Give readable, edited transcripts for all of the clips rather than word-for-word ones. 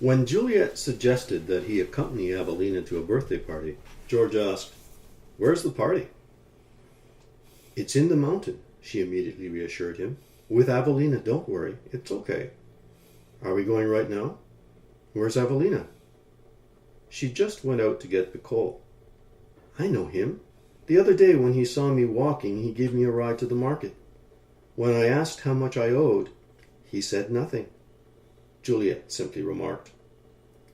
When Juliet suggested that he accompany Evelina to a birthday party, George asked, "Where's the party?" "It's in the mountain," she immediately reassured him. "With Evelina, don't worry. It's okay." "Are we going right now?" "Where's Evelina?" "She just went out to get Bicol." "I know him. The other day when he saw me walking, he gave me a ride to the market. When I asked how much I owed, he said nothing." Juliet simply remarked,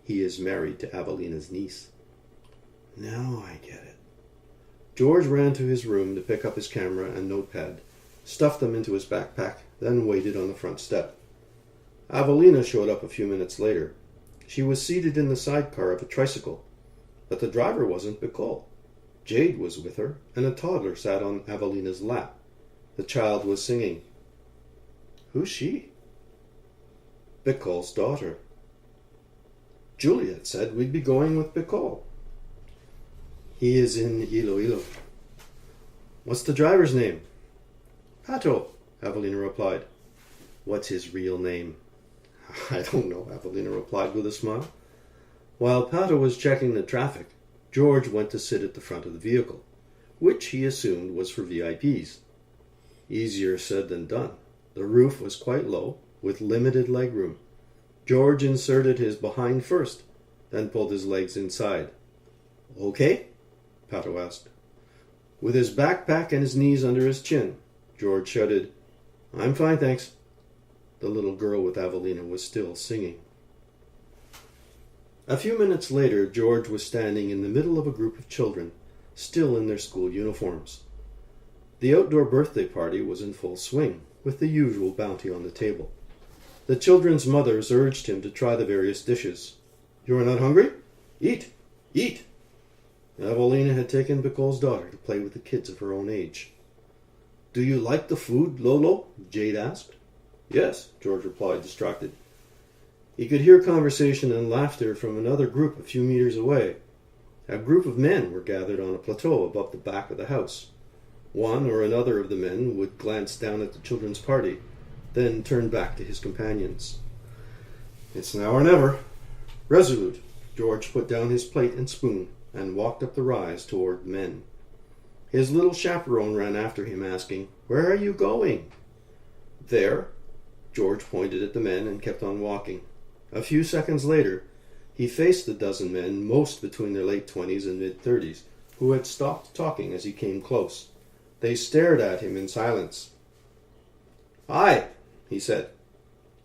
"He is married to Evelina's niece." "Now I get it." George ran to his room to pick up his camera and notepad, stuffed them into his backpack, then waited on the front step. Evelina showed up a few minutes later. She was seated in the sidecar of a tricycle, but the driver wasn't Bicol. Jade was with her, and a toddler sat on Evelina's lap. The child was singing. "Who's she?" "Bicol's daughter." "Juliet said we'd be going with Bicol." "He is in Iloilo." "What's the driver's name?" "Pato," Evelina replied. "What's his real name?" "I don't know," Evelina replied with a smile. While Pato was checking the traffic, George went to sit at the front of the vehicle, which he assumed was for VIPs. Easier said than done. The roof was quite low, with limited legroom. George inserted his behind first, then pulled his legs inside. "Okay?" Pato asked. With his backpack and his knees under his chin, George shouted, "I'm fine, thanks." The little girl with Evelina was still singing. A few minutes later, George was standing in the middle of a group of children, still in their school uniforms. The outdoor birthday party was in full swing, with the usual bounty on the table. The children's mothers urged him to try the various dishes. "You are not hungry? Eat! Eat!" Evelina had taken Bicol's daughter to play with the kids of her own age. "Do you like the food, Lolo?" Jade asked. "Yes," George replied, distracted. He could hear conversation and laughter from another group a few meters away. A group of men were gathered on a plateau above the back of the house. One or another of the men would glance down at the children's party, then turn back to his companions. "It's now or never." Resolute, George put down his plate and spoon and walked up the rise toward the men. His little chaperone ran after him, asking, "Where are you going?" "There." George pointed at the men and kept on walking. A few seconds later, he faced the dozen men, most between their late 20s and mid-30s, who had stopped talking as he came close. They stared at him in silence. "Hi," he said,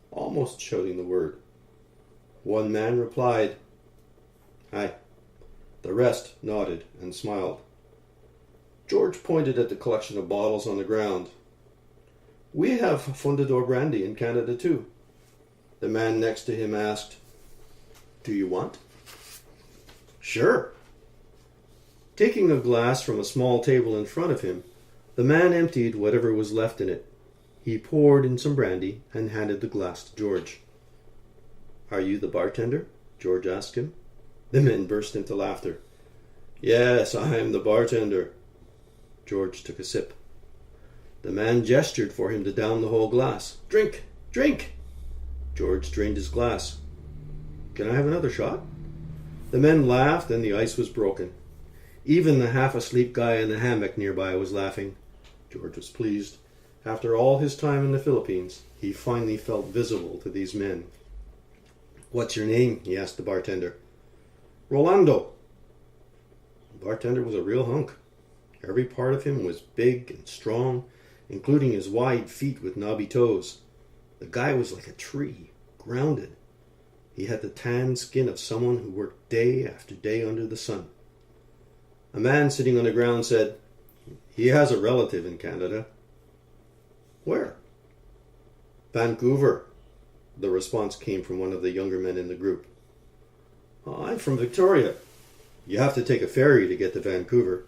almost shouting the word. One man replied, "Hi." The rest nodded and smiled. George pointed at the collection of bottles on the ground. "We have Fundador brandy in Canada too." The man next to him asked, "Do you want?" "Sure." Taking a glass from a small table in front of him, the man emptied whatever was left in it. He poured in some brandy and handed the glass to George. "Are you the bartender?" George asked him. The men burst into laughter. "Yes, I am the bartender." George took a sip. The man gestured for him to down the whole glass. "Drink! Drink!" George drained his glass. "Can I have another shot?" The men laughed and the ice was broken. Even the half-asleep guy in the hammock nearby was laughing. George was pleased. After all his time in the Philippines, he finally felt visible to these men. "What's your name?" he asked the bartender. "Rolando." The bartender was a real hunk. Every part of him was big and strong, including his wide feet with knobby toes. The guy was like a tree, grounded. He had the tan skin of someone who worked day after day under the sun. A man sitting on the ground said, "He has a relative in Canada." "Where?" "Vancouver." The response came from one of the younger men in the group. "I'm from Victoria." "You have to take a ferry to get to Vancouver."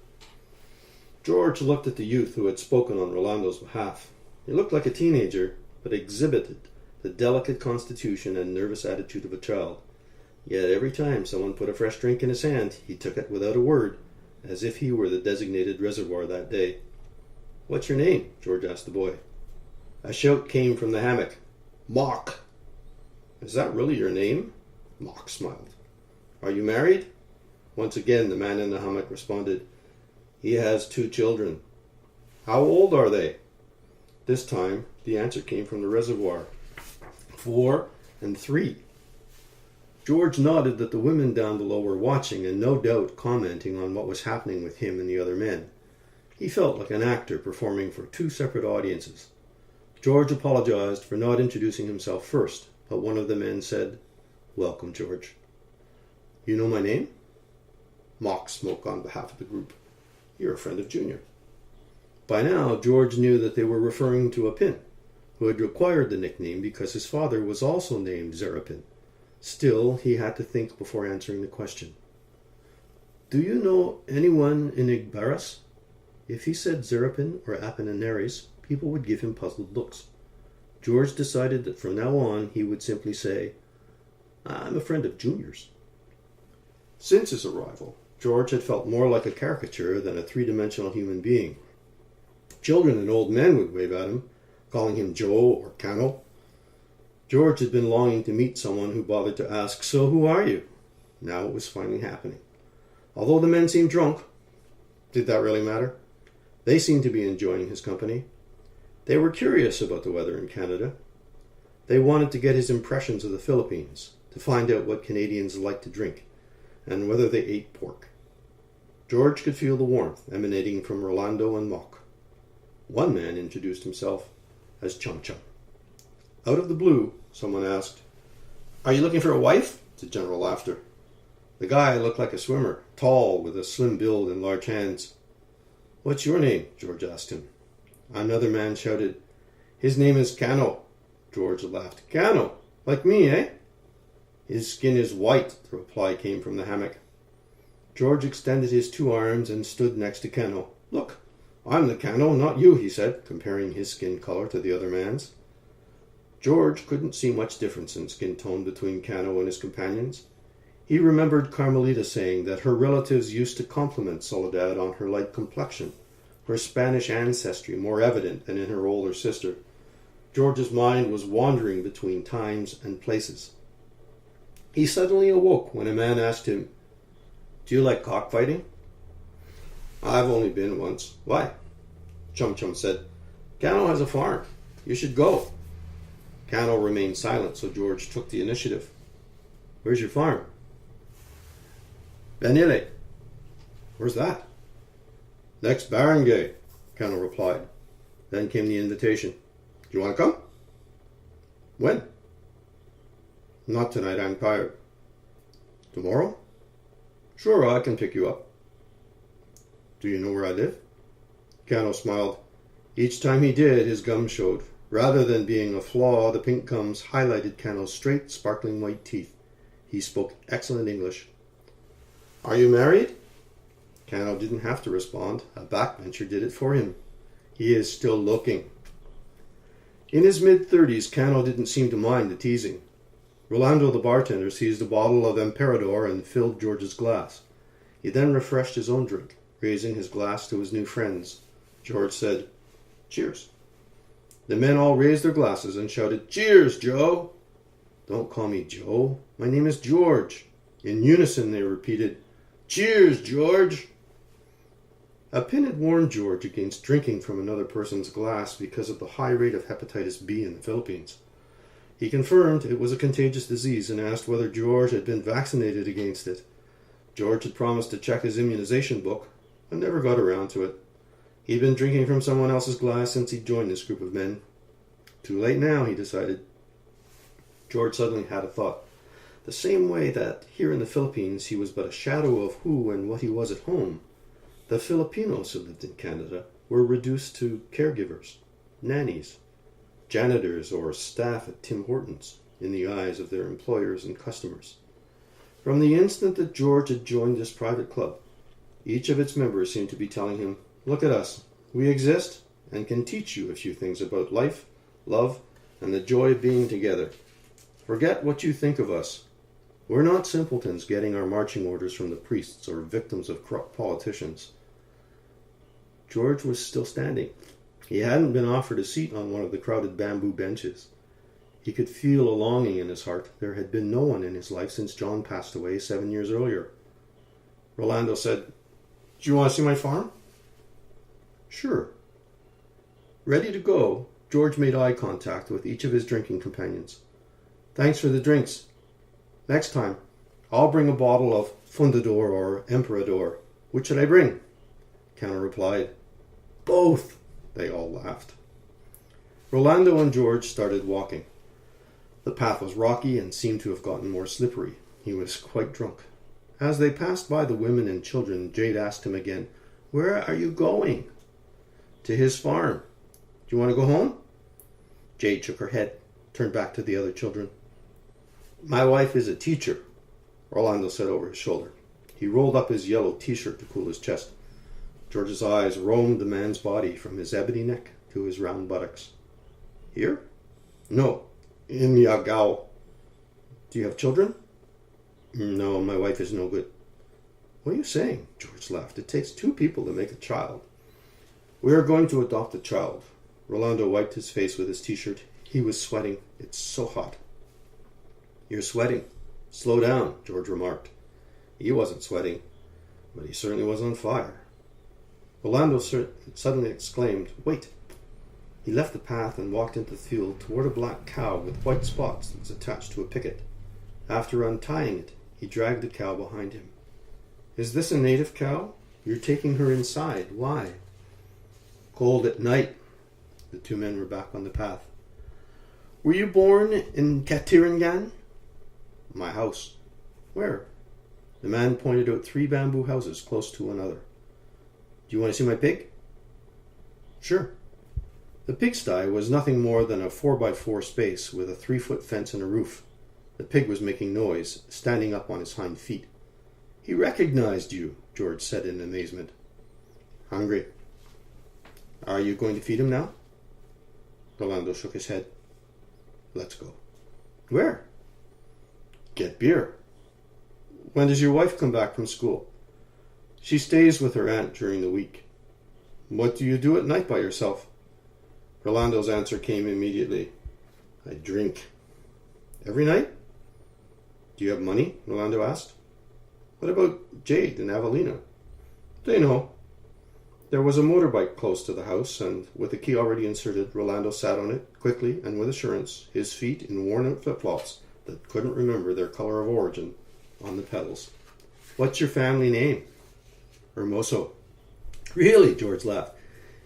George looked at the youth who had spoken on Rolando's behalf. He looked like a teenager, but exhibited the delicate constitution and nervous attitude of a child. Yet every time someone put a fresh drink in his hand, he took it without a word, as if he were the designated reservoir that day. "What's your name?" George asked the boy. A shout came from the hammock. "Mark." "Is that really your name?" Mock smiled. Are you married? Once again, the man in the hammock responded, He has 2 children. How old are they? This time, the answer came from the reservoir. 4 and 3. George nodded that the women down below were watching and no doubt commenting on what was happening with him and the other men. He felt like an actor performing for 2 separate audiences. George apologized for not introducing himself first, but one of the men said, Welcome, George. You know my name? Mock spoke on behalf of the group. You're a friend of Junior. By now, George knew that they were referring to Apin, who had acquired the nickname because his father was also named Zerapin. Still, he had to think before answering the question. Do you know anyone in Igbaras? If he said Zerapin or Apollinaris, people would give him puzzled looks. George decided that from now on he would simply say, I'm a friend of Junior's. Since his arrival, George had felt more like a caricature than a 3-dimensional human being. Children and old men would wave at him, calling him Joe or Cano. George had been longing to meet someone who bothered to ask, So who are you? Now it was finally happening. Although the men seemed drunk, did that really matter? They seemed to be enjoying his company. They were curious about the weather in Canada. They wanted to get his impressions of the Philippines, to find out what Canadians like to drink, and whether they ate pork. George could feel the warmth emanating from Rolando and Mock. One man introduced himself as Chum Chum. Out of the blue, someone asked, Are you looking for a wife? To general laughter. The guy looked like a swimmer, tall, with a slim build and large hands. What's your name? George asked him. Another man shouted, His name is Cano. George laughed. Cano? Like me, eh? His skin is white, the reply came from the hammock. George extended his 2 arms and stood next to Cano. Look, I'm the Cano, not you, he said, comparing his skin color to the other man's. George couldn't see much difference in skin tone between Cano and his companions. He remembered Carmelita saying that her relatives used to compliment Soledad on her light complexion, her Spanish ancestry more evident than in her older sister. George's mind was wandering between times and places. He suddenly awoke when a man asked him, Do you like cockfighting? I've only been once. Why? Chum Chum said, Cano has a farm. You should go. Cano remained silent, so George took the initiative. Where's your farm? Benile. Where's that? Next barangay, Cano replied. Then came the invitation. Do you want to come? When? Not tonight, I'm tired. Tomorrow? Sure, I can pick you up. Do you know where I live? Cano smiled. Each time he did, his gums showed. Rather than being a flaw, the pink gums highlighted Cano's straight, sparkling white teeth. He spoke excellent English. Are you married? Cano didn't have to respond. A backbencher did it for him. He is still looking. In his mid-30s, Cano didn't seem to mind the teasing. Rolando, the bartender, seized a bottle of Emperador and filled George's glass. He then refreshed his own drink, raising his glass to his new friends. George said, Cheers. The men all raised their glasses and shouted, Cheers, Joe! Don't call me Joe. My name is George. In unison they repeated, Cheers, George! Apin had warned George against drinking from another person's glass because of the high rate of hepatitis B in the Philippines. He confirmed it was a contagious disease and asked whether George had been vaccinated against it. George had promised to check his immunization book, but never got around to it. He'd been drinking from someone else's glass since he joined this group of men. Too late now, he decided. George suddenly had a thought. The same way that here in the Philippines he was but a shadow of who and what he was at home, the Filipinos who lived in Canada were reduced to caregivers, nannies, janitors, or staff at Tim Hortons in the eyes of their employers and customers. From the instant that George had joined this private club, each of its members seemed to be telling him, Look at us. We exist and can teach you a few things about life, love, and the joy of being together. Forget what you think of us. We're not simpletons getting our marching orders from the priests or victims of corrupt politicians. George was still standing. He hadn't been offered a seat on one of the crowded bamboo benches. He could feel a longing in his heart. There had been no one in his life since John passed away 7 years earlier. Rolando said, "Do you want to see my farm?" "Sure." Ready to go, George made eye contact with each of his drinking companions. "Thanks for the drinks. Next time, I'll bring a bottle of Fundador or Emperador. Which should I bring?" Cano replied, "Both." They all laughed. Rolando and George started walking. The path was rocky and seemed to have gotten more slippery. He was quite drunk. As they passed by the women and children, Jade asked him again, "Where are you going?" "To his farm. Do you want to go home?" Jade shook her head, turned back to the other children. "My wife is a teacher," Rolando said over his shoulder. He rolled up his yellow t-shirt to cool his chest. George's eyes roamed the man's body from his ebony neck to his round buttocks. "Here?" "No, in Yagao." "Do you have children?" "No, my wife is no good." "What are you saying?" George laughed. "It takes 2 people to make a child." "We are going to adopt a child." Rolando wiped his face with his t-shirt. He was sweating. "It's so hot." "You're sweating. Slow down," George remarked. He wasn't sweating, but he certainly was on fire. Rolando suddenly exclaimed, "Wait." He left the path and walked into the field toward a black cow with white spots that was attached to a picket. After untying it, he dragged the cow behind him. "Is this a native cow? You're taking her inside. Why?" "Cold at night." The 2 men were back on the path. "Were you born in Katirangan?" "My house." "Where?" The man pointed out 3 bamboo houses close to one another. "Do you want to see my pig?" "Sure." The pigsty was nothing more than a 4x4 space with a 3-foot fence and a roof. The pig was making noise, standing up on his hind feet. "He recognized you," George said in amazement. "Hungry." "Are you going to feed him now?" Rolando shook his head. "Let's go." "Where?" "Get beer." "When does your wife come back from school?" "She stays with her aunt during the week." "What do you do at night by yourself?" Rolando's answer came immediately. "I drink." "Every night?" "Do you have money?" Rolando asked. "What about Jade and Avelina?" "They know." There was a motorbike close to the house, and with the key already inserted, Rolando sat on it, quickly and with assurance, his feet in worn-out flip-flops that couldn't remember their color of origin on the pedals. "What's your family name?" "Hermoso." "Really?" George laughed.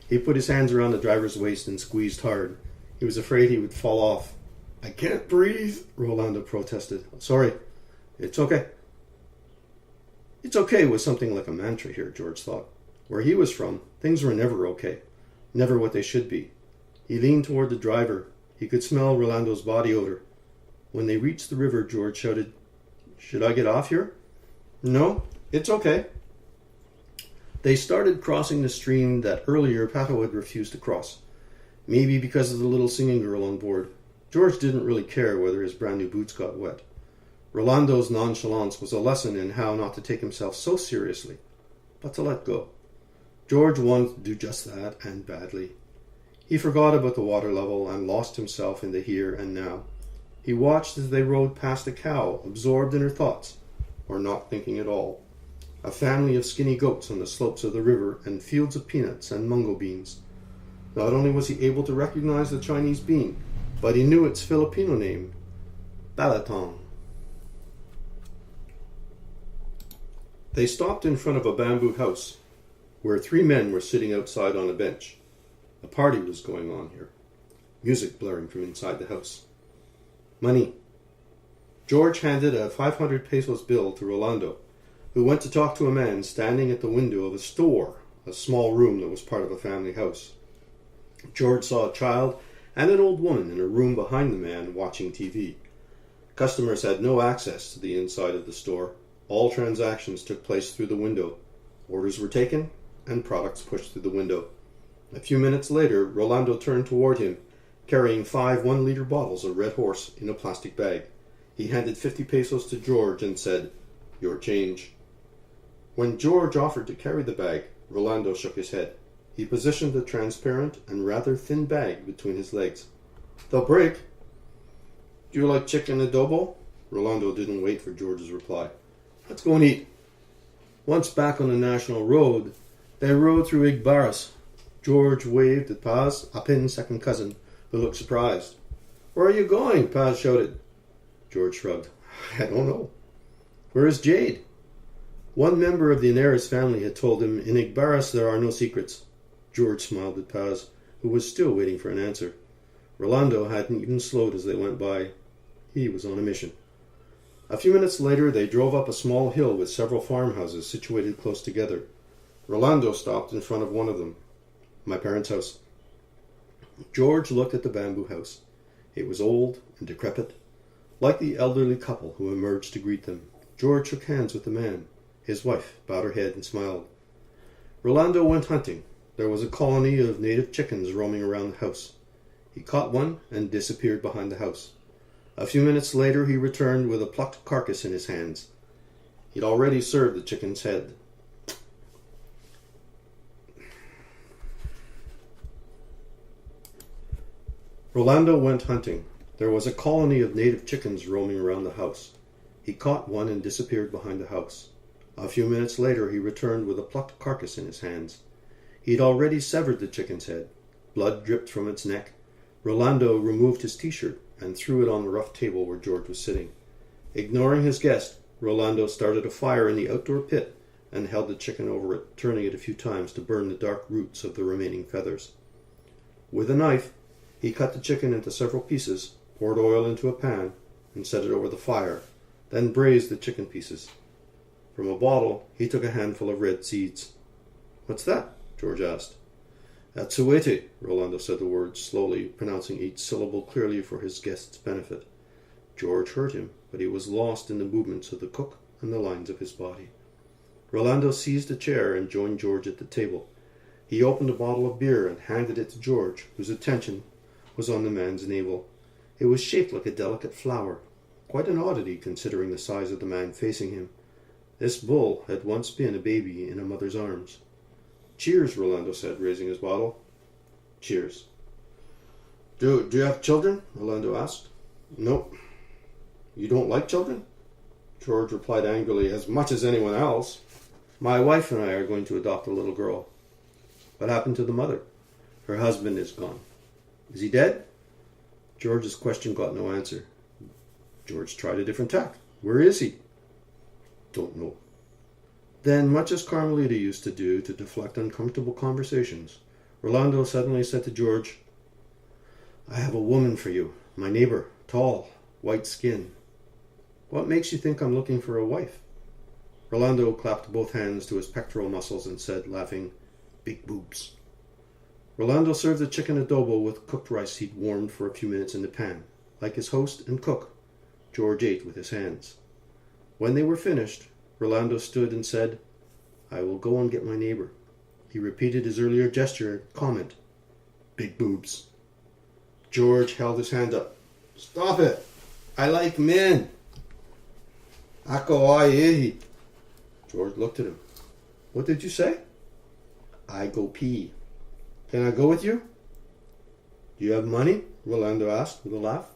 He put his hands around the driver's waist and squeezed hard. He was afraid he would fall off. "I can't breathe," Rolando protested. "Sorry. It's okay." It's okay was something like a mantra here, George thought. Where he was from, things were never okay. Never what they should be. He leaned toward the driver. He could smell Rolando's body odor. When they reached the river, George shouted, "Should I get off here?" "No, it's okay." They started crossing the stream that earlier Pato had refused to cross. Maybe because of the little singing girl on board. George didn't really care whether his brand new boots got wet. Rolando's nonchalance was a lesson in how not to take himself so seriously, but to let go. George wanted to do just that, and badly. He forgot about the water level and lost himself in the here and now. He watched as they rode past a cow, absorbed in her thoughts, or not thinking at all. A family of skinny goats on the slopes of the river, and fields of peanuts and mungo beans. Not only was he able to recognize the Chinese bean, but he knew its Filipino name, Balatong. They stopped in front of a bamboo house, where 3 men were sitting outside on a bench. A party was going on here. Music blaring from inside the house. "Money." George handed a 500 pesos bill to Rolando, who went to talk to a man standing at the window of a store, a small room that was part of a family house. George saw a child and an old woman in a room behind the man watching TV. Customers had no access to the inside of the store. All transactions took place through the window. Orders were taken and products pushed through the window. A few minutes later, Rolando turned toward him, carrying 5 one-liter bottles of Red Horse in a plastic bag. He handed 50 pesos to George and said, "Your change." When George offered to carry the bag, Rolando shook his head. He positioned the transparent and rather thin bag between his legs. "They'll break." Do you like chicken adobo? Rolando didn't wait for George's reply. Let's go and eat. Once back on the national road, they rode through Igbarras. George waved at Paz, Apin's second cousin, who looked surprised. Where are you going? Paz shouted. George shrugged. I don't know. Where is Jade? One member of the Inares family had told him, in Igbarras there are no secrets. George smiled at Paz, who was still waiting for an answer. Rolando hadn't even slowed as they went by. He was on a mission. A few minutes later they drove up a small hill with several farmhouses situated close together. Rolando stopped in front of one of them. My parents' house. George looked at the bamboo house. It was old and decrepit. Like the elderly couple who emerged to greet them, George shook hands with the man. His wife bowed her head and smiled. Rolando went hunting. There was a colony of native chickens roaming around the house. He caught one and disappeared behind the house. A few minutes later he returned with a plucked carcass in his hands. He'd already served the chicken's head. Rolando went hunting. There was a colony of native chickens roaming around the house. He caught one and disappeared behind the house. A few minutes later he returned with a plucked carcass in his hands. He'd already severed the chicken's head. Blood dripped from its neck. Rolando removed his t-shirt and threw it on the rough table where George was sitting. Ignoring his guest, Rolando started a fire in the outdoor pit and held the chicken over it, turning it a few times to burn the dark roots of the remaining feathers. With a knife, he cut the chicken into several pieces, poured oil into a pan, and set it over the fire, then braised the chicken pieces. From a bottle, he took a handful of red seeds. What's that? George asked. Atsuete, Rolando said the words slowly, pronouncing each syllable clearly for his guest's benefit. George heard him, but he was lost in the movements of the cook and the lines of his body. Rolando seized a chair and joined George at the table. He opened a bottle of beer and handed it to George, whose attention was on the man's navel. It was shaped like a delicate flower, quite an oddity considering the size of the man facing him. This bull had once been a baby in a mother's arms. Cheers, Rolando said, raising his bottle. Cheers. Do you have children? Rolando asked. Nope. You don't like children? George replied angrily, as much as anyone else. My wife and I are going to adopt a little girl. What happened to the mother? Her husband is gone. Is he dead? George's question got no answer. George tried a different tack. Where is he? Don't know. Then, much as Carmelita used to do to deflect uncomfortable conversations, Rolando suddenly said to George, I have a woman for you, my neighbor, tall, white skin. What makes you think I'm looking for a wife? Rolando clapped both hands to his pectoral muscles and said, laughing, Big boobs. Rolando served the chicken adobo with cooked rice he'd warmed for a few minutes in the pan. Like his host and cook, George ate with his hands. When they were finished, Rolando stood and said, I will go and get my neighbor. He repeated his earlier gesture and comment, Big boobs. George held his hand up. Stop it! I like men! Ako ai. George looked at him. What did you say? I go pee. Can I go with you? Do you have money? Rolando asked with a laugh.